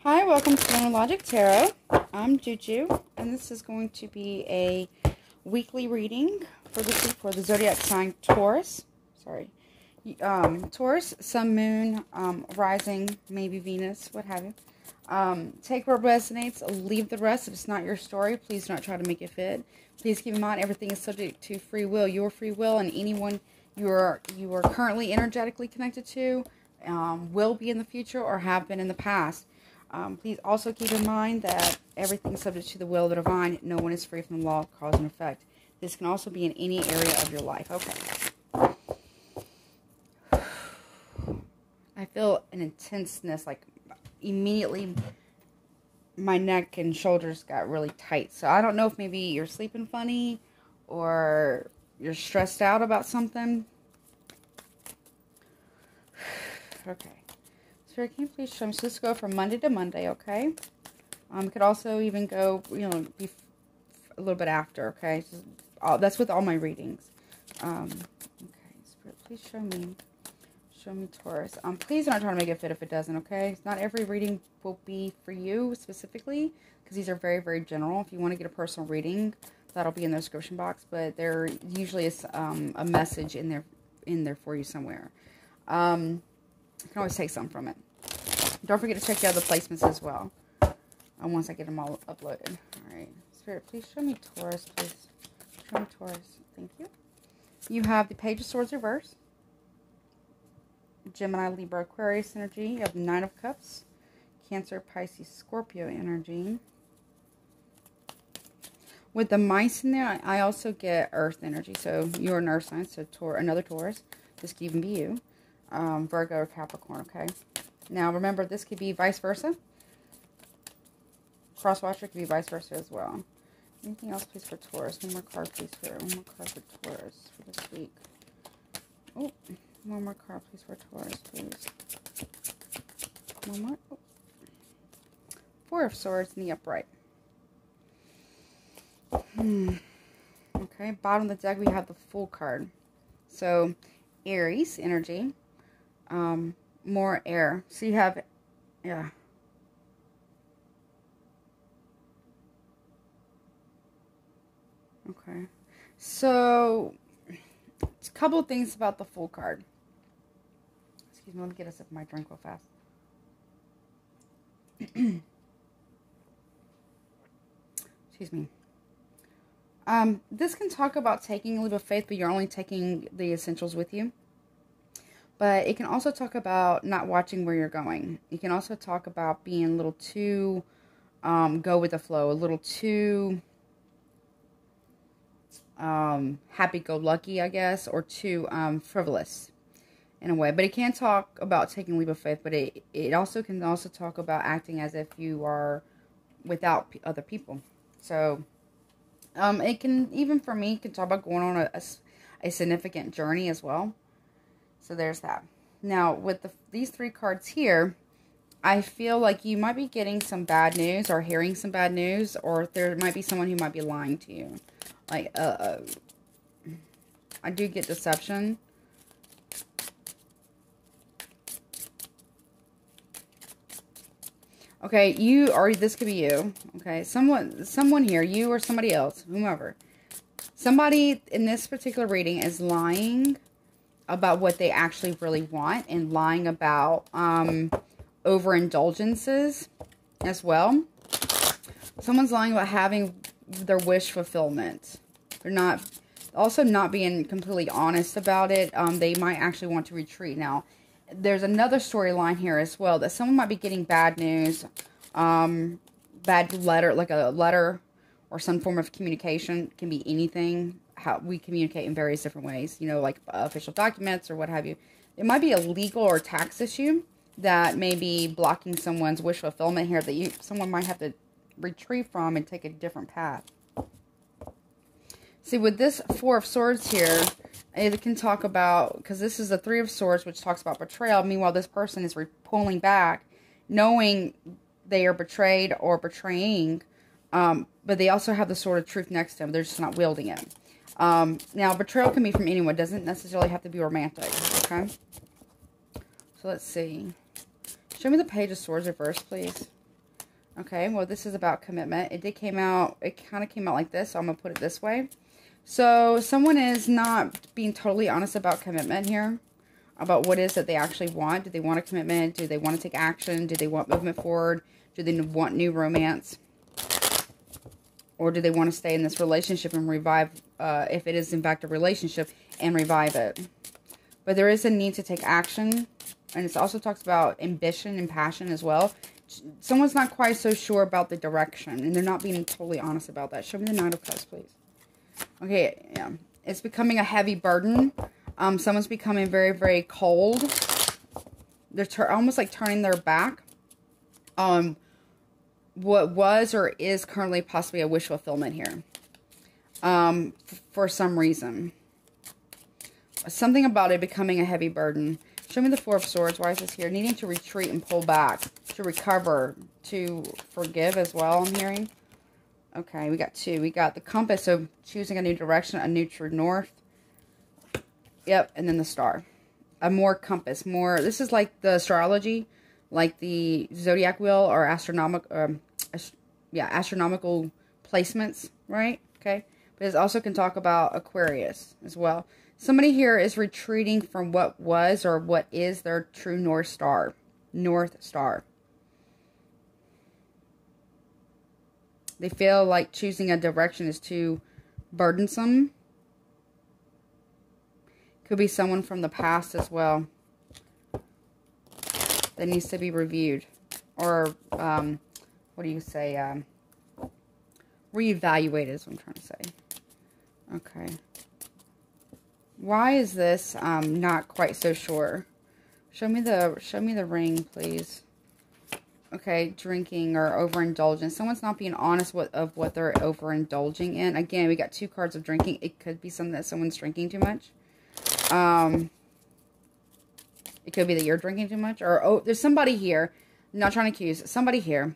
Hi, welcome to Lunar Logic Tarot. I'm Juju, and this is going to be a weekly reading for this week for the zodiac sign Taurus. Taurus, Sun, Moon, Rising, maybe Venus, what have you. Take what resonates, leave the rest. If it's not your story, please don't try to make it fit. Please keep in mind everything is subject to free will. Your free will, and anyone you are currently energetically connected to will be in the future or have been in the past. Please also keep in mind that everything is subject to the will of the divine. No one is free from the law of cause and effect. This can also be in any area of your life. Okay. I feel an intenseness, like immediately my neck and shoulders got really tight. So I don't know if maybe you're sleeping funny or you're stressed out about something. Okay. Spirit, can you please show me? So let's go from Monday to Monday, okay? Could also even go, be a little bit after, okay? That's with all my readings. Okay, Spirit, please show me. Show me Taurus. Please don't try to make it fit if it doesn't, okay? Not every reading will be for you specifically, because these are very, very general. If you want to get a personal reading, that'll be in the description box, but there usually is a message in there for you somewhere. You can always take some from it. Don't forget to check the other placements as well. Once I get them all uploaded. Alright. Spirit, please show me Taurus, please. Show me Taurus. Thank you. You have the Page of Swords reverse. Gemini, Libra, Aquarius energy. You have Nine of Cups. Cancer, Pisces, Scorpio energy. With the mice in there, I also get Earth energy. So you're an Earth sign, so another Taurus. This could even be you. Virgo or Capricorn, okay? Now, remember, this could be vice versa. Crosswatcher could be vice versa as well. Anything else, please, for Taurus? One more card, please, one more card for Taurus for this week. Oh, one more card, please, for Taurus, please. One more. Oh. Four of Swords in the upright. Okay, bottom of the deck, we have the Fool card. So, Aries energy. More air. So you have, yeah. Okay. So, a couple of things about the Fool card. Excuse me, let me get a sip of my drink real fast. Excuse me. This can talk about taking a leap of faith, but you're only taking the essentials with you. But it can also talk about not watching where you're going. You can also talk about being a little too go with the flow, a little too happy-go-lucky, I guess, or too frivolous in a way. But it can talk about taking a leap of faith, but it also can talk about acting as if you are without other people. So it can, even for me, it can talk about going on a significant journey as well. So there's that. Now, with these three cards here, I feel like you might be getting some bad news or hearing some bad news, or there might be someone who might be lying to you. Like, I do get deception. Okay, this could be you. Okay, someone here, you or somebody else, whomever. Somebody in this particular reading is lying about what they actually really want, and lying about overindulgences as well. Someone's lying about having their wish fulfillment. They're not being completely honest about it. They might actually want to retreat. Now, there's another storyline here as well, that someone might be getting bad news, bad letter, like a letter or some form of communication. Can be anything. How we communicate in various different ways, like official documents or what have you. It might be a legal or tax issue that may be blocking someone's wish fulfillment here, that someone might have to retrieve from and take a different path. See, with this Four of Swords here, it can talk about, because this is the Three of Swords, which talks about betrayal. Meanwhile, this person is pulling back, knowing they are betrayed or betraying, but they also have the Sword of Truth next to them. They're just not wielding it. Now, betrayal can be from anyone. It doesn't necessarily have to be romantic, okay? So, let's see. Show me the Page of Swords reverse, please. Okay, well, this is about commitment. It kind of came out like this, so I'm going to put it this way. So, someone is not being totally honest about commitment here, about what it is that they actually want. Do they want a commitment? Do they want to take action? Do they want movement forward? Do they want new romance? Or do they want to stay in this relationship and revive, if it is in fact a relationship, and revive it? But there is a need to take action. And it also talks about ambition and passion as well. Someone's not quite so sure about the direction, and they're not being totally honest about that. Show me the Knight of Cups, please. Okay, yeah. It's becoming a heavy burden. Someone's becoming very, very cold. They're almost like turning their back on what was or is currently possibly a wish fulfillment here. For some reason. Something about it becoming a heavy burden. Show me the Four of Swords. Why is this here? Needing to retreat and pull back. To recover. To forgive as well, I'm hearing. Okay, we got two. We got the compass, so choosing a new direction, a new true north. Yep, and then the star. A more compass, more... This is like the astrology, like the zodiac wheel or astronomical placements, right? Okay, but it also can talk about Aquarius as well. Somebody here is retreating from what was or what is their true North Star. North Star. They feel like choosing a direction is too burdensome. Could be someone from the past as well that needs to be reviewed. Or, what do you say? Reevaluated is what I'm trying to say. Okay. Why is this not quite so sure? Show me the ring, please. Okay, drinking or overindulgence. Someone's not being honest of what they're overindulging in. Again, we got two cards of drinking. It could be something that someone's drinking too much. It could be that you're drinking too much. Or, oh, there's somebody here. I'm not trying to accuse. Somebody here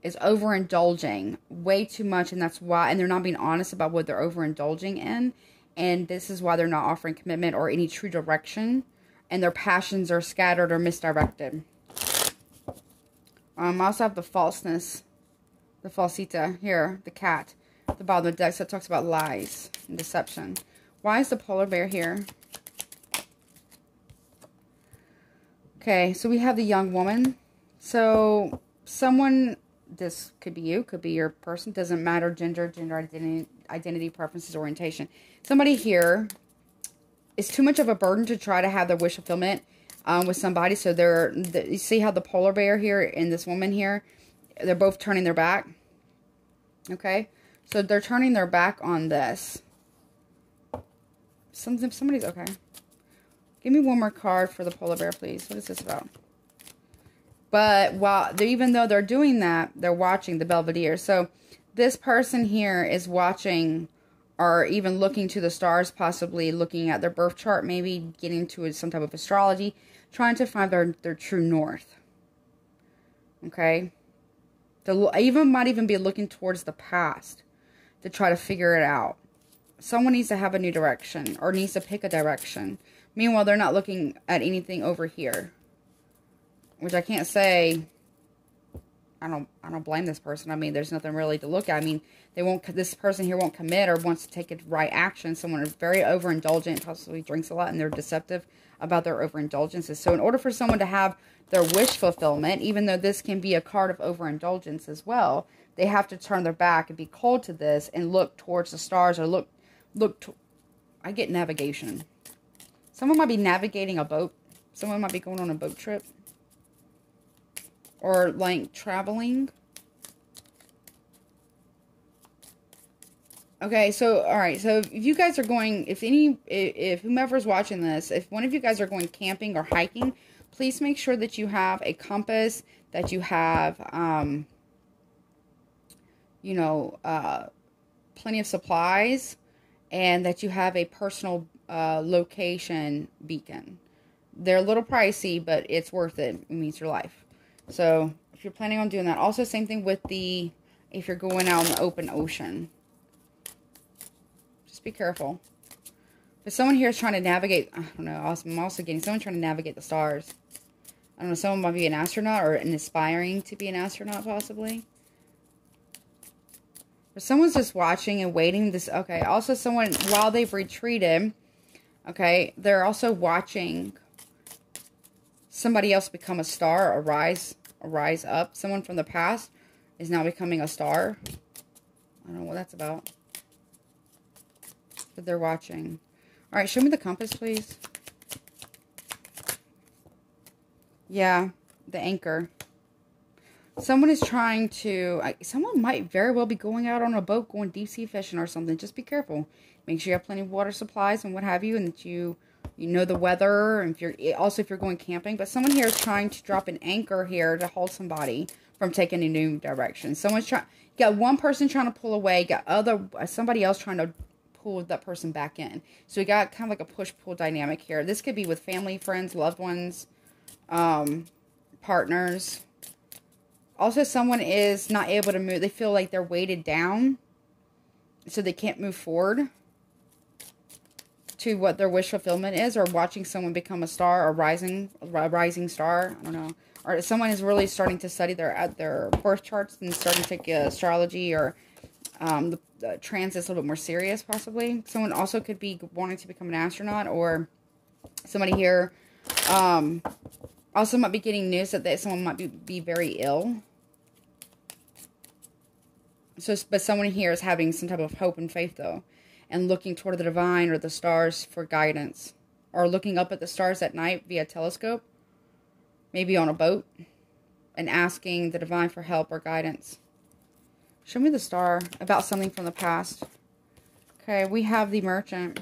is overindulging way too much. And that's why. And they're not being honest about what they're overindulging in. And this is why they're not offering commitment or any true direction. And their passions are scattered or misdirected. I also have the falseness. The falsita here. The cat. At the bottom of the deck. So it talks about lies and deception. Why is the polar bear here? Okay, so we have the young woman. So someone, this could be you, could be your person. Doesn't matter gender identity, preferences, orientation. Somebody here is too much of a burden to try to have their wish fulfillment with somebody. So you see how the polar bear here and this woman here, they're both turning their back. Okay, so they're turning their back on this. Somebody's okay. Give me one more card for the polar bear, please. What is this about? But even though they're doing that, they're watching the Belvedere. So this person here is watching or even looking to the stars, possibly looking at their birth chart, maybe getting to some type of astrology, trying to find their true north. Okay? Might even be looking towards the past to try to figure it out. Someone needs to have a new direction or needs to pick a direction. Meanwhile, they're not looking at anything over here. Which I can't say. I don't blame this person. I mean, there's nothing really to look at. I mean, this person here won't commit or wants to take the right action. Someone is very overindulgent, possibly drinks a lot, and they're deceptive about their overindulgences. So in order for someone to have their wish fulfillment, even though this can be a card of overindulgence as well, they have to turn their back and be cold to this and look towards the stars or I get navigation. Someone might be navigating a boat. Someone might be going on a boat trip. Or, like, traveling. Okay, so, alright. So, if you guys are going, if whomever's watching this, if one of you guys are going camping or hiking, please make sure that you have a compass, that you have, plenty of supplies, and that you have a personal location beacon. They're a little pricey, but it's worth it. It means your life. So, if you're planning on doing that. Also, same thing with if you're going out in the open ocean. Just be careful. But someone here is trying to navigate, I don't know, I'm also getting someone trying to navigate the stars. don't know, someone might be an astronaut or an aspiring to be an astronaut, possibly. But someone's just watching and waiting. This, okay, also someone, while they've retreated, okay, they're also watching somebody else become a star, a rise up. Someone from the past is now becoming a star. I don't know what that's about. But they're watching. All right, show me the compass, please. Yeah, the anchor. Someone is trying to... someone might very well be going out on a boat, going deep sea fishing or something. Just be careful. Make sure you have plenty of water supplies and what have you, and that you know the weather. And if you're going camping. But someone here is trying to drop an anchor here to hold somebody from taking a new direction. Someone's trying... You got one person trying to pull away. Got somebody else trying to pull that person back in. So we got kind of like a push-pull dynamic here. This could be with family, friends, loved ones, partners. Also, someone is not able to move. They feel like they're weighted down, so they can't move forward to what their wish fulfillment is, or watching someone become a star, a rising star. I don't know. Or someone is really starting to study their birth charts and starting to take astrology or the transits a little bit more serious, possibly. Someone also could be wanting to become an astronaut, or somebody here also might be getting news that someone might be very ill. So, but someone here is having some type of hope and faith, though, and looking toward the divine or the stars for guidance, or looking up at the stars at night via telescope, maybe on a boat, and asking the divine for help or guidance. Show me the star about something from the past. Okay, we have the merchant.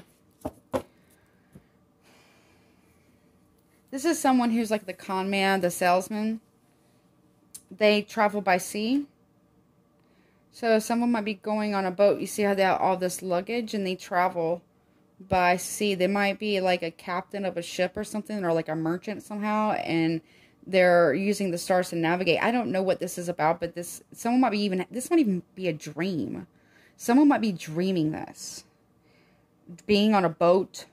This is someone who's like the con man, the salesman. They travel by sea. So someone might be going on a boat. You see how they have all this luggage and they travel by sea. They might be like a captain of a ship or something, or like a merchant somehow, and they're using the stars to navigate. I don't know what this is about, but this might even be a dream. Someone might be dreaming this. Being on a boat,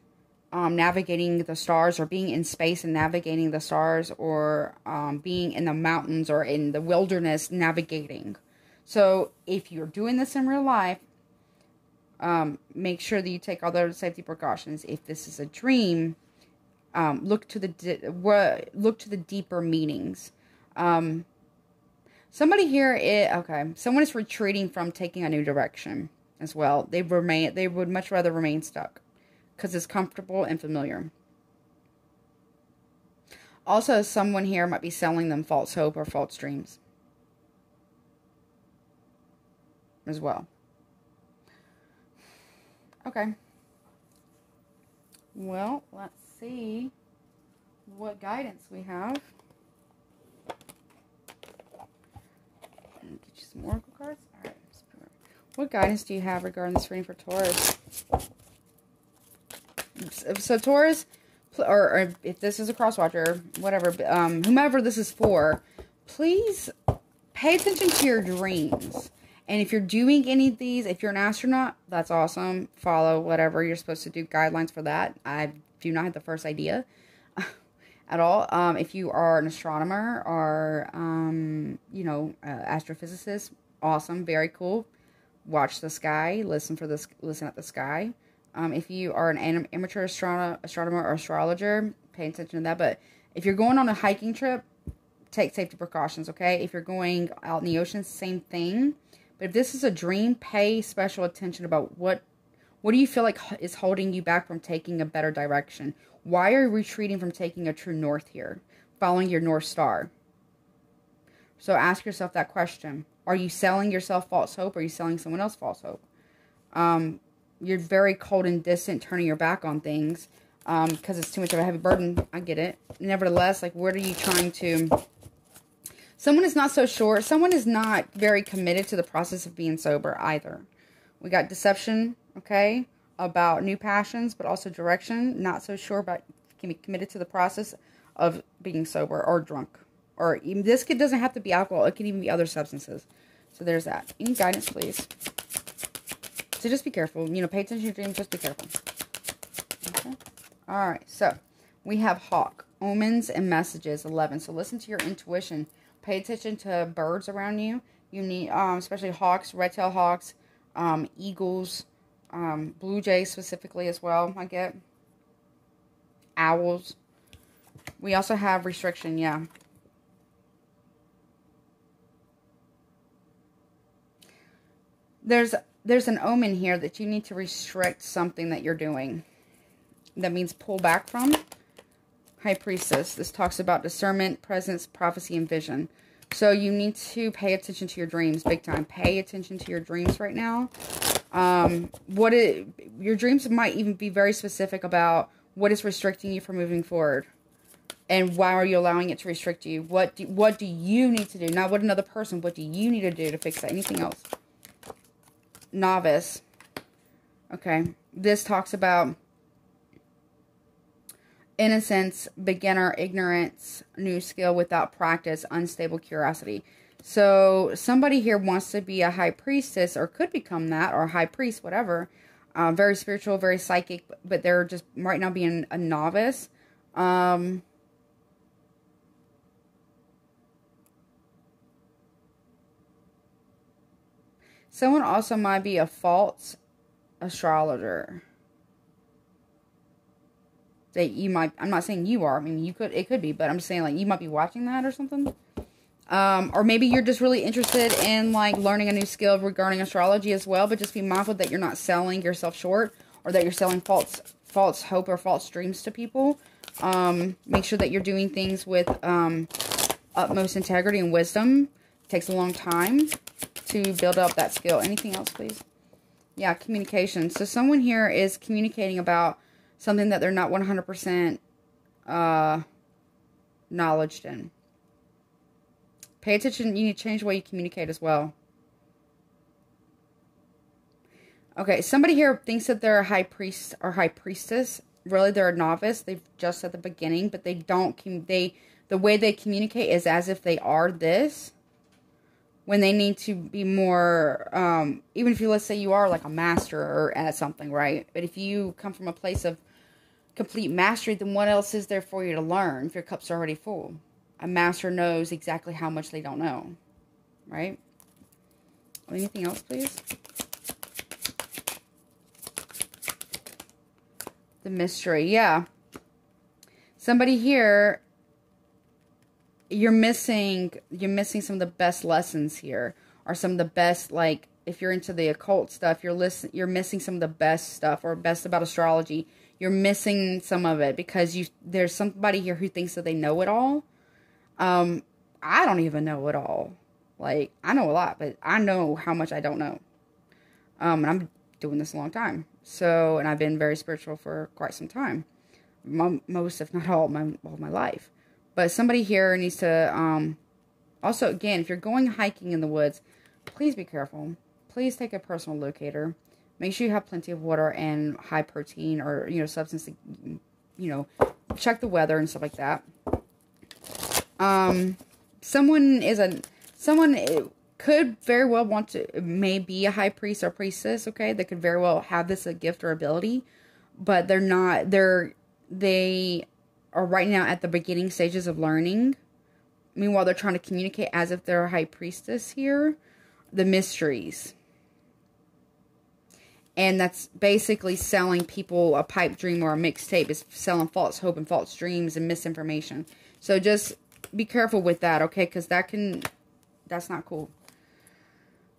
navigating the stars, or being in space and navigating the stars, or being in the mountains or in the wilderness navigating. So if you're doing this in real life, make sure that you take all the safety precautions. If this is a dream, look to the deeper meanings. Somebody here someone is retreating from taking a new direction as well. They would much rather remain stuck because it's comfortable and familiar. Also, someone here might be selling them false hope or false dreams as well. Okay. Well, let's see what guidance we have. Get you some oracle cards. All right. What guidance do you have regarding this reading for Taurus? So Taurus, or if this is a cross-watcher, whatever, whomever this is for, please pay attention to your dreams. And if you're doing any of these, if you're an astronaut, that's awesome. Follow whatever you're supposed to do, guidelines for that. I do not have the first idea at all. If you are an astronomer or, astrophysicist, awesome, very cool. Watch the sky, listen at the sky. If you are an amateur astronomer or astrologer, pay attention to that. But if you're going on a hiking trip, take safety precautions, okay? If you're going out in the ocean, same thing. But if this is a dream, pay special attention about what do you feel like is holding you back from taking a better direction? Why are you retreating from taking a true north here? Following your North Star. So ask yourself that question. Are you selling yourself false hope, or are you selling someone else false hope? You're very cold and distant, turning your back on things because it's too much of a heavy burden. I get it. Nevertheless, like, what are you trying to... Someone is not so sure. Someone is not very committed to the process of being sober either. We got deception, okay, about new passions, but also direction. Not so sure about, can be committed to the process of being sober or drunk. Or even, this doesn't have to be alcohol. It can even be other substances. So there's that. Any guidance, please. So just be careful. You know, pay attention to your dreams. Just be careful. Okay. All right. So we have Hawk. omens and messages. 11. So listen to your intuition. Pay attention to birds around you. You need, especially hawks, red-tailed hawks, eagles, blue jays specifically as well, I get. Owls. We also have restriction, yeah. There's an omen here that you need to restrict something that you're doing. That means pull back from. High Priestess. This talks about discernment, presence, prophecy, and vision. So you need to pay attention to your dreams big time. Pay attention to your dreams right now. Your dreams might even be very specific about what is restricting you from moving forward. And why are you allowing it to restrict you? What do you need to do? Not what another person. What do you need to do to fix that? Anything else? Novice. Okay. This talks about innocence, beginner, ignorance, new skill without practice, unstable curiosity. So somebody here wants to be a high priestess or could become that, or a high priest, whatever. Very spiritual, very psychic, but they're just right now being a novice. Someone also might be a false astrologer. That you might, I'm not saying you are, I mean, it could be, but I'm just saying, like, you might be watching that or something. Or maybe you're just really interested in, like, learning a new skill regarding astrology as well, but just be mindful that you're not selling yourself short, or that you're selling false hope or false dreams to people. Make sure that you're doing things with utmost integrity and wisdom. It takes a long time to build up that skill. Anything else, please? Yeah, communication. So someone here is communicating about something that they're not 100% knowledge in. Pay attention. You need to change the way you communicate as well. Okay, somebody here thinks that they're a high priest or high priestess. Really, they're a novice. They've just at the beginning, but they don't. The way they communicate is as if they are this. When they need to be more, even if you, let's say you are like a master or at something, right? But if you come from a place of complete mastery, then what else is there for you to learn if your cup's already full? A master knows exactly how much they don't know, right? Anything else, please? The mystery, yeah. Somebody here, you're missing some of the best lessons here, or some of the best, like, if you're into the occult stuff, you're missing some of the best stuff, or best about astrology. You're missing some of it because there's somebody here who thinks that they know it all. I don't even know it all. Like, I know a lot, but I know how much I don't know. And I'm doing this a long time. So, and I've been very spiritual for quite some time. Most, if not all my life. But somebody here needs to, also, again, if you're going hiking in the woods, please be careful. Please take a personal locator. Make sure you have plenty of water and high protein or, substance to, check the weather and stuff like that. Someone could very well may be a high priest or priestess, okay? They could very well have this a gift or ability, but they're not, they are right now at the beginning stages of learning. Meanwhile, they're trying to communicate as if they're a high priestess here. The mysteries. And that's basically selling people a pipe dream or a mixtape. It's selling false hope and false dreams and misinformation. So just be careful with that, okay? Because that's not cool.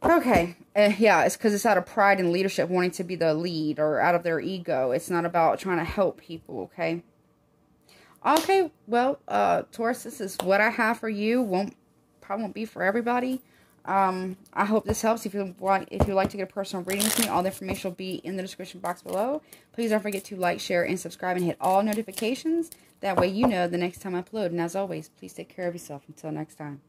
Okay. Yeah, it's because it's out of pride and leadership, wanting to be the lead, or out of their ego. It's not about trying to help people, okay? Okay, well, Taurus, this is what I have for you. Probably won't be for everybody. I hope this helps. If you'd like to get a personal reading with me, all the information will be in the description box below. Please don't forget to like, share, and subscribe, and hit all notifications. That way you know the next time I upload. And as always, please take care of yourself. Until next time.